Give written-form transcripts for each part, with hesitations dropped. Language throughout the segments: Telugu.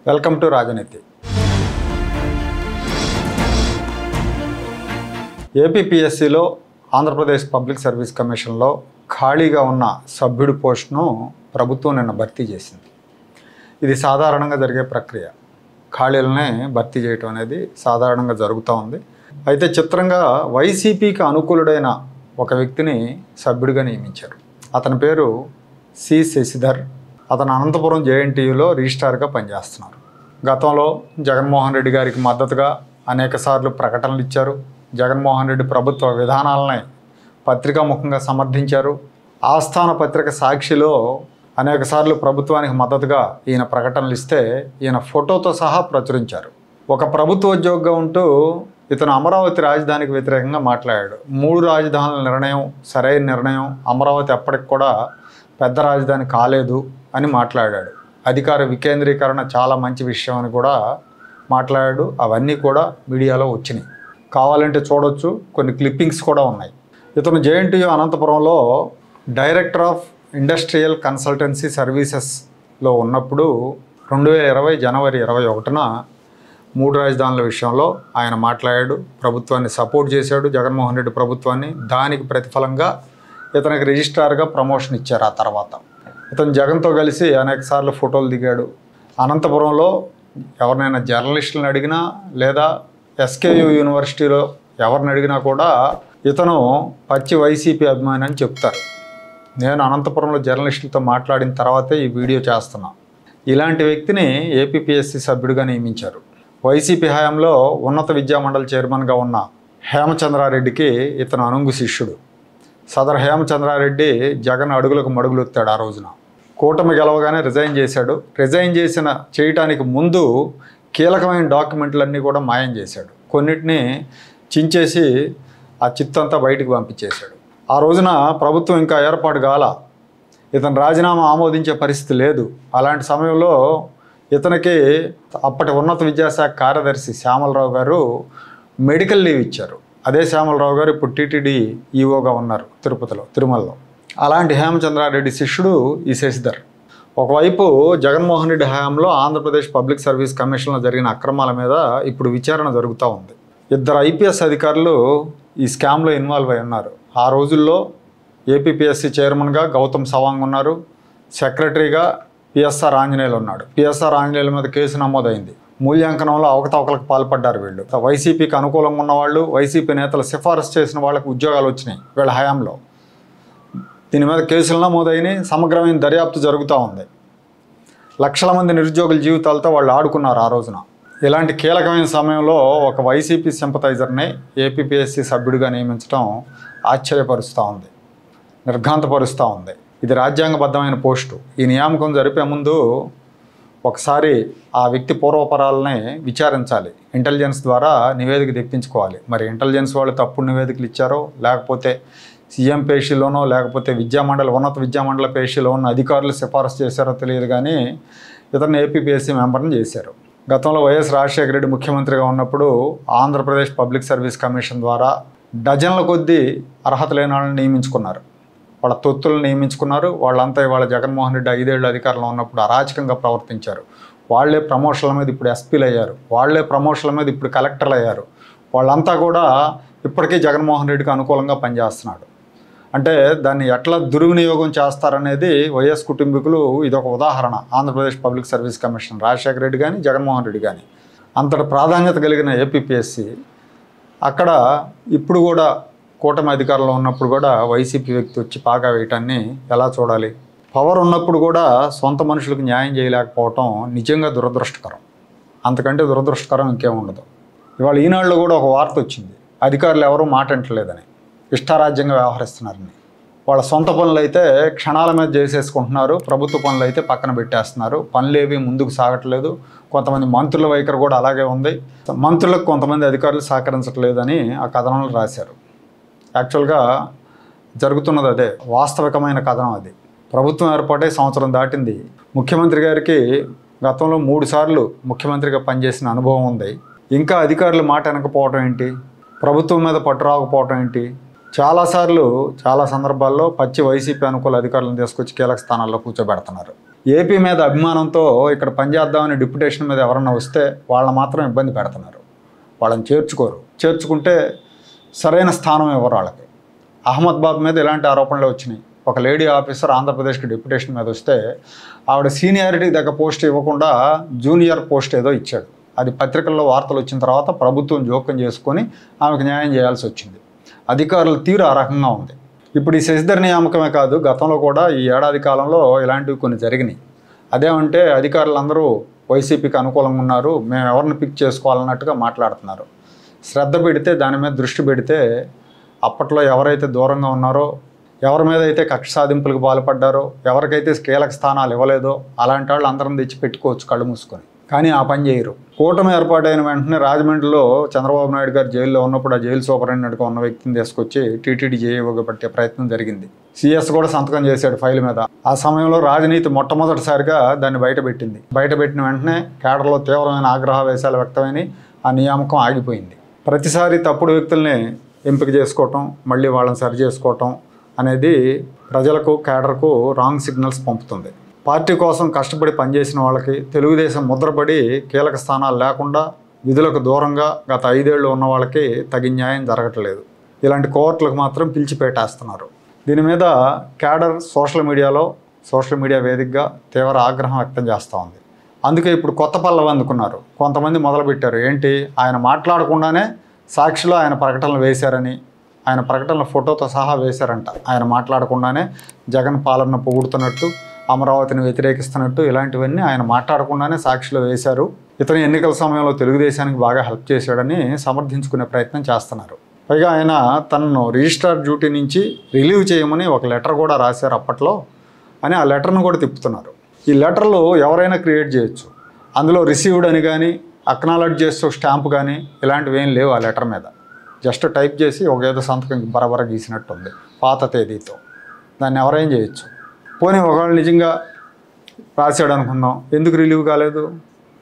వెల్కమ్ టు రాజనీతి. ఏపీపీఎస్సీలో ఆంధ్రప్రదేశ్ పబ్లిక్ సర్వీస్ కమిషన్లో ఖాళీగా ఉన్న సభ్యుడి పోస్టును ప్రభుత్వం నిన్న భర్తీ చేసింది. ఇది సాధారణంగా జరిగే ప్రక్రియ. ఖాళీలనే భర్తీ చేయటం అనేది సాధారణంగా జరుగుతూ ఉంది. అయితే చిత్రంగా వైసీపీకి అనుకూలుడైన ఒక వ్యక్తిని సభ్యుడిగా నియమించారు. అతని పేరు సి శశిధర్. అతను అనంతపురం జేఎన్టీయూలో రిజిస్ట్రార్గా పనిచేస్తున్నారు. గతంలో జగన్మోహన్ రెడ్డి గారికి మద్దతుగా అనేకసార్లు ప్రకటనలు ఇచ్చారు. జగన్మోహన్ రెడ్డి ప్రభుత్వ విధానాలని పత్రికాముఖంగా సమర్థించారు. ఆస్థాన పత్రిక సాక్షిలో అనేకసార్లు ప్రభుత్వానికి మద్దతుగా ఈయన ప్రకటనలు ఇస్తే ఈయన ఫోటోతో సహా ప్రచురించారు. ఒక ప్రభుత్వ ఉద్యోగిగా ఉంటూ ఇతను అమరావతి రాజధానికి వ్యతిరేకంగా మాట్లాడాడు. 3 రాజధానుల నిర్ణయం సరైన నిర్ణయం, అమరావతి ఎప్పటికి కూడా పెద్ద రాజధాని కాలేదు అని మాట్లాడాడు. అధికార వికేంద్రీకరణ చాలా మంచి విషయం అని కూడా మాట్లాడాడు. అవన్నీ కూడా మీడియాలో వచ్చినాయి. కావాలంటే చూడొచ్చు, కొన్ని క్లిప్పింగ్స్ కూడా ఉన్నాయి. ఇతను జేఎన్టీయూ అనంతపురంలో డైరెక్టర్ ఆఫ్ ఇండస్ట్రియల్ కన్సల్టెన్సీ సర్వీసెస్లో ఉన్నప్పుడు 2020 జనవరి 21న 3 రాజధానుల విషయంలో ఆయన మాట్లాడాడు. ప్రభుత్వాన్ని సపోర్ట్ చేశాడు, జగన్మోహన్ రెడ్డి ప్రభుత్వాన్ని. దానికి ప్రతిఫలంగా ఇతనికి రిజిస్ట్రార్గా ప్రమోషన్ ఇచ్చారు. ఆ తర్వాత ఇతను జగన్తో కలిసి అనేకసార్లు ఫోటోలు దిగాడు. అనంతపురంలో ఎవరినైనా జర్నలిస్టులను అడిగినా లేదా ఎస్కేయు యూనివర్సిటీలో ఎవరిని అడిగినా కూడా ఇతను పచ్చి వైసీపీ అభిమాని అని చెప్తారు. నేను అనంతపురంలో జర్నలిస్టులతో మాట్లాడిన తర్వాతే ఈ వీడియో చేస్తున్నా. ఇలాంటి వ్యక్తిని ఏపీపీఎస్సీ సభ్యుడిగా నియమించారు. వైసీపీ హయాంలో ఉన్నత విద్యామండలి చైర్మన్గా ఉన్న హేమచంద్రారెడ్డికి ఇతను అనుంగు శిష్యుడు. సదర్ హేమచంద్రారెడ్డి జగన్ అడుగులకు మడుగులు ఎత్తాడు. ఆ రోజున కూటమి గెలవగానే రిజైన్ చేశాడు. రిజైన్ చేయటానికి ముందు కీలకమైన డాక్యుమెంట్లన్నీ కూడా మాయం చేశాడు. కొన్నిటిని చించేసి ఆ చిత్తంతా బయటికి పంపించేశాడు. ఆ రోజున ప్రభుత్వం ఇంకా ఏర్పాటు కాల. ఇతను రాజీనామా ఆమోదించే పరిస్థితి లేదు. అలాంటి సమయంలో ఇతనికి అప్పటి ఉన్నత విద్యాశాఖ కార్యదర్శి శ్యామలరావు గారు మెడికల్ లీవ్ ఇచ్చారు. అదే శ్యామలరావు గారు ఇప్పుడు టీటీడీ ఈఓగా ఉన్నారు తిరుమలలో. అలాంటి హేమచంద్రారెడ్డి శిష్యుడు ఈ శశిధర్. ఒకవైపు జగన్మోహన్ రెడ్డి హయాంలో ఆంధ్రప్రదేశ్ పబ్లిక్ సర్వీస్ కమిషన్లో జరిగిన అక్రమాల మీద ఇప్పుడు విచారణ జరుగుతూ ఉంది. 2 ఐపీఎస్ అధికారులు ఈ స్కామ్లో ఇన్వాల్వ్ అయి ఉన్నారు. ఆ రోజుల్లో ఏపీపీఎస్సీ చైర్మన్గా గౌతమ్ సవాంగ్ ఉన్నారు. సెక్రటరీగా పిఎస్ఆర్ ఆంజనేయులు ఉన్నాడు. పిఎస్ఆర్ ఆంజనేయుల మీద కేసు నమోదైంది. మూల్యాంకనంలో అవకతవకలకు పాల్పడ్డారు వీళ్ళు. వైసీపీకి అనుకూలంగా ఉన్నవాళ్ళు, వైసీపీ నేతలు సిఫారసు చేసిన వాళ్ళకు ఉద్యోగాలు వచ్చినాయి వీళ్ళ హయాంలో. దీని మీద కేసులు నమోదైనాయి. సమగ్రమైన దర్యాప్తు జరుగుతూ ఉంది. లక్షల మంది నిరుద్యోగుల జీవితాలతో వాళ్ళు ఆడుకున్నారు ఆ రోజున. ఇలాంటి కీలకమైన సమయంలో ఒక వైసీపీ సింపథైజర్ని ఏపీపీఎస్సీ సభ్యుడిగా నియమించడం ఆశ్చర్యపరుస్తూ ఉంది, నిర్ఘాంతపరుస్తూ ఉంది. ఇది రాజ్యాంగబద్ధమైన పోస్టు. ఈ నియామకం జరిపే ముందు ఒకసారి ఆ వ్యక్తి పూర్వపరాలని విచారించాలి. ఇంటెలిజెన్స్ ద్వారా నివేదిక తెప్పించుకోవాలి. మరి ఇంటెలిజెన్స్ వాళ్ళు తప్పుడు నివేదికలు ఇచ్చారో, లేకపోతే సీఎం పేషీలోనో, లేకపోతే ఉన్నత విద్యామండలి పేషీలో ఉన్న అధికారులు సిఫారసు చేశారో తెలియదు. కానీ ఇతను ఏపీపీఎస్సీ మెంబర్ని చేశారు. గతంలో వైఎస్ రాజశేఖర రెడ్డి ముఖ్యమంత్రిగా ఉన్నప్పుడు ఆంధ్రప్రదేశ్ పబ్లిక్ సర్వీస్ కమిషన్ ద్వారా డజన్ల కొద్దీ అర్హత లేని వాళ్ళని నియమించుకున్నారు. వాళ్ళ తొత్తులను నియమించుకున్నారు. వాళ్ళంతా ఇవాళ జగన్మోహన్ రెడ్డి 5 ఏళ్ళు అధికారంలో ఉన్నప్పుడు అరాచకంగా ప్రవర్తించారు. వాళ్లే ప్రమోషన్ల మీద ఇప్పుడు ఎస్పీలు అయ్యారు. వాళ్లే ప్రమోషన్ల మీద ఇప్పుడు కలెక్టర్లు అయ్యారు. వాళ్ళంతా కూడా ఇప్పటికీ జగన్మోహన్ రెడ్డికి అనుకూలంగా పనిచేస్తున్నాడు. అంటే దాన్ని ఎట్లా దుర్వినియోగం చేస్తారనేది వైఎస్ కుటుంబీకులు ఇదొక ఉదాహరణ. Andhra Pradesh public service commission Rajasekhara Reddy కానీ జగన్మోహన్ రెడ్డి కానీ అంతటి ప్రాధాన్యత కలిగిన ఏపీపీఎస్సీ అక్కడ ఇప్పుడు కూడా కూటమి అధికారంలో ఉన్నప్పుడు కూడా వైసీపీ వ్యక్తి వచ్చి పాగా వేయటాన్ని ఎలా చూడాలి? పవర్ ఉన్నప్పుడు కూడా సొంత మనుషులకు న్యాయం చేయలేకపోవటం నిజంగా దురదృష్టకరం. అంతకంటే దురదృష్టకరం ఇంకేం ఉండదు. ఇవాళ ఈనాడులో కూడా ఒక వార్త వచ్చింది. అధికారులు ఎవరూ మాట అంటలేదని, ఇష్టారాజ్యంగా వ్యవహరిస్తున్నారని. వాళ్ళ సొంత పనులు అయితే క్షణాల మీద చేసేసుకుంటున్నారు. ప్రభుత్వ పనులు అయితే పక్కన పెట్టేస్తున్నారు. పనులేవి ముందుకు సాగట్లేదు. కొంతమంది మంత్రుల వైఖరి కూడా అలాగే ఉంది. మంత్రులకు కొంతమంది అధికారులు సహకరించట్లేదని ఆ కథనంలో రాశారు. యాక్చువల్గా జరుగుతున్నది అదే, వాస్తవికమైన కథనం అది. ప్రభుత్వం ఏర్పాటే సంవత్సరం దాటింది. ముఖ్యమంత్రి గారికి గతంలో 3 సార్లు ముఖ్యమంత్రిగా పనిచేసిన అనుభవం ఉంది. ఇంకా అధికారులు మాట వెనకపోవటం ఏంటి? ప్రభుత్వం మీద పట్టు రాకపోవటం ఏంటి? చాలా సందర్భాల్లో పచ్చి వైసీపీ అనుకూల అధికారులను తీసుకొచ్చి కీలక స్థానాల్లో కూర్చోబెడుతున్నారు. ఏపీ మీద అభిమానంతో ఇక్కడ పనిచేద్దామని డిప్యుటేషన్ మీద ఎవరన్నా వస్తే వాళ్ళని మాత్రం ఇబ్బంది పెడుతున్నారు. వాళ్ళని చేర్చుకోరు. చేర్చుకుంటే సరైన స్థానం ఇవ్వరు వాళ్ళకి. అహ్మద్ బాబు మీద ఇలాంటి ఆరోపణలు వచ్చినాయి. ఒక లేడీ ఆఫీసర్ ఆంధ్రప్రదేశ్కి డిప్యుటేషన్ మీద వస్తే ఆవిడ సీనియారిటీ దగ్గర పోస్ట్ ఇవ్వకుండా జూనియర్ పోస్ట్ ఏదో ఇచ్చాడు. అది పత్రికల్లో వార్తలు వచ్చిన తర్వాత ప్రభుత్వం జోక్యం చేసుకొని ఆమెకు న్యాయం చేయాల్సి వచ్చింది. అధికారుల తీరు ఆ రకంగా ఉంది. ఇప్పుడు ఈ శశిధర్ నియామకమే కాదు, గతంలో కూడా ఈ ఏడాది కాలంలో ఇలాంటివి కొన్ని జరిగినాయి. అదేమంటే అధికారులందరూ వైసీపీకి అనుకూలంగా ఉన్నారు, మేము ఎవరిని పిక్ చేసుకోవాలన్నట్టుగా మాట్లాడుతున్నారు. శ్రద్ధ పెడితే, దాని మీద దృష్టి పెడితే అప్పట్లో ఎవరైతే దూరంగా ఉన్నారో, ఎవరి మీద అయితే కక్ష సాధింపులకు పాల్పడ్డారో, ఎవరికైతే కీలక స్థానాలు ఇవ్వలేదో అలాంటి వాళ్ళు అందరం తెచ్చి పెట్టుకోవచ్చు కళ్ళు మూసుకొని. కానీ ఆ పని చేయరు. కూటమి ఏర్పాటైన వెంటనే రాజమండ్రిలో చంద్రబాబు నాయుడు గారు జైల్లో ఉన్నప్పుడు ఆ జైలు సూపరింటెండెంట్గా ఉన్న వ్యక్తిని తీసుకొచ్చి టీటీడీ జేఈఓగా పెట్టే ప్రయత్నం జరిగింది. సిఎస్ కూడా సంతకం చేశాడు ఫైల్ మీద. ఆ సమయంలో రాజనీతి మొట్టమొదటిసారిగా దాన్ని బయటపెట్టింది. బయటపెట్టిన వెంటనే కేడర్లో తీవ్రమైన ఆగ్రహవేశాలు వ్యక్తమైనవి. ఆ నియామకం ఆగిపోయింది. ప్రతిసారి తప్పుడు వ్యక్తుల్ని ఎంపిక చేసుకోవటం, మళ్ళీ వాళ్ళని సరి చేసుకోవటం అనేది ప్రజలకు, కేడర్కు రాంగ్ సిగ్నల్స్ పంపుతుంది. పార్టీ కోసం కష్టపడి పనిచేసిన వాళ్ళకి, తెలుగుదేశం ముద్రపడి కీలక స్థానాలు లేకుండా విధులకు దూరంగా గత 5 ఏళ్ళు ఉన్న వాళ్ళకి తగిన న్యాయం జరగట్లేదు. ఇలాంటి కోర్టులకు మాత్రం పిలిచిపెట్టేస్తున్నారు. దీని మీద కేడర్ సోషల్ మీడియా వేదికగా తీవ్ర ఆగ్రహం వ్యక్తం చేస్తూ ఉంది. అందుకే ఇప్పుడు కొత్త పల్లవి అందుకున్నారు. కొంతమంది మొదలుపెట్టారు. ఏంటి, ఆయన మాట్లాడకుండానే సాక్షిలో ఆయన ప్రకటనలు వేశారని, ఆయన ప్రకటనల ఫోటోతో సహా వేశారంట. ఆయన మాట్లాడకుండానే జగన్ పాలన పొగుడుతున్నట్టు, అమరావతిని వ్యతిరేకిస్తున్నట్టు ఇలాంటివన్నీ ఆయన మాట్లాడకుండానే సాక్షిలో వేశారు. ఇతను ఎన్నికల సమయంలో తెలుగుదేశానికి బాగా హెల్ప్ చేశాడని సమర్థించుకునే ప్రయత్నం చేస్తున్నారు. పైగా ఆయన తనను రిజిస్ట్రార్ డ్యూటీ నుంచి రిలీవ్ చేయమని ఒక లెటర్ కూడా రాశారు అప్పట్లో అని ఆ లెటర్ను కూడా తిప్పుతున్నారు. ఈ లెటర్లు ఎవరైనా క్రియేట్ చేయొచ్చు. అందులో రిసీవ్డ్ అని కానీ, అక్నాలెడ్జ్ చేస్తూ స్టాంప్ కానీ ఇలాంటివి ఏం లేవు ఆ లెటర్ మీద. జస్ట్ టైప్ చేసి ఒక ఏదో సంతకం బరబర గీసినట్టు ఉంది పాత తేదీతో. దాన్ని ఎవరైనా చేయొచ్చు. పోనీ ఒకవేళ నిజంగా రాశాడు అనుకుందాం, ఎందుకు రిలీవ్ కాలేదు?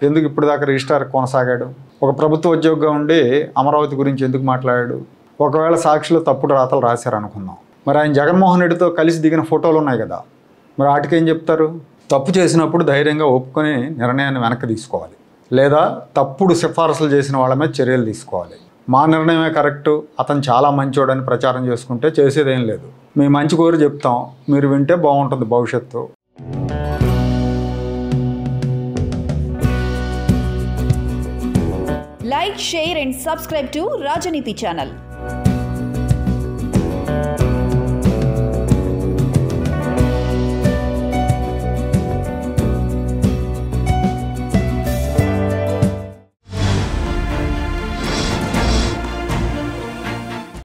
ఎందుకు ఇప్పుడు దాకా రిజిస్ట్రార్ కొనసాగాడు? ఒక ప్రభుత్వ ఉద్యోగిగా ఉండి అమరావతి గురించి ఎందుకు మాట్లాడాడు? ఒకవేళ సాక్షిలో తప్పుడు రాతలు రాశారు అనుకుందాం, మరి ఆయన జగన్మోహన్ రెడ్డితో కలిసి దిగిన ఫోటోలు ఉన్నాయి కదా, మరి వాటికి ఏం చెప్తారు? తప్పు చేసినప్పుడు ధైర్యంగా ఒప్పుకొని నిర్ణయాన్ని వెనక్కి తీసుకోవాలి, లేదా తప్పుడు సిఫారసులు చేసిన వాళ్ళ మీద చర్యలు తీసుకోవాలి. మా నిర్ణయమే కరెక్టు, అతను చాలా మంచోడని ప్రచారం చేసుకుంటే చేసేదేం లేదు. మీ మంచి కోరి చెప్తాం, మీరు వింటే బాగుంటుంది భవిష్యత్తు. Like, share and subscribe to Rajaniti channel.